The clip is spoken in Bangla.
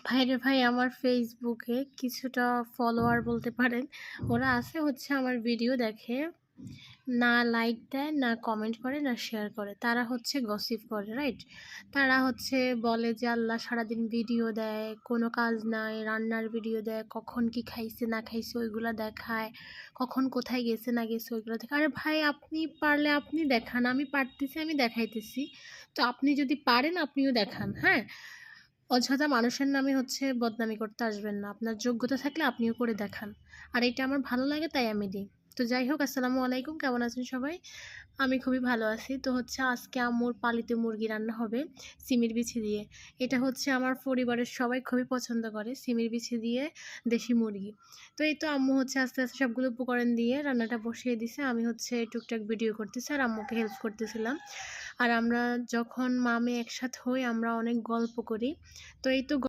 ভাইরে ভাই, আমার ফেসবুকে কিছুটা ফলোয়ার বলতে পারেন, ওরা আছে হচ্ছে আমার ভিডিও দেখে, না লাইক দেয়, না কমেন্ট করে, না শেয়ার করে। তারা হচ্ছে গসিপ করে, রাইট? তারা হচ্ছে বলে যে আল্লাহ সারাদিন ভিডিও দেয়, কোনো কাজ নাই, রান্নার ভিডিও দেয়, কখন কি খাইছে না খাইছে ওইগুলো দেখায়, কখন কোথায় গেছে না গেছে ওইগুলো দেখায়। আরে ভাই, আপনি পারলে আপনি দেখান, আমি পারতেছি আমি দেখাইতেছি। তো আপনি যদি পারেন আপনিও দেখান, হ্যাঁ? অযথা মানুষের নামে হচ্ছে বদনামি করতে আসবেন না। আপনার যোগ্যতা থাকলে আপনিও করে দেখান। আর এটা আমার ভালো লাগে তাই আমি দিই। তো যাই হোক, আসসালামু আলাইকুম, কেমন আছেন সবাই? আমি খুবই ভালো আছি। তো হচ্ছে আজকে আম্মুর পালিত মুরগি রান্না হবে সিমের বিচি দিয়ে। এটা হচ্ছে আমার পরিবারের সবাই খুবই পছন্দ করে, সিমের বিচি দিয়ে দেশি মুরগি। তো এই তো আম্মু হচ্ছে আস্তে আস্তে সবগুলো উপকরণ দিয়ে রান্নাটা বসিয়ে দিছে। আমি হচ্ছে টুকটাক ভিডিও করতেছি আর আম্মুকে হেল্প করতেছিলাম। আর আমরা যখন মা মেয়ে একসাথে হই আমরা অনেক গল্প করি। তো এই তো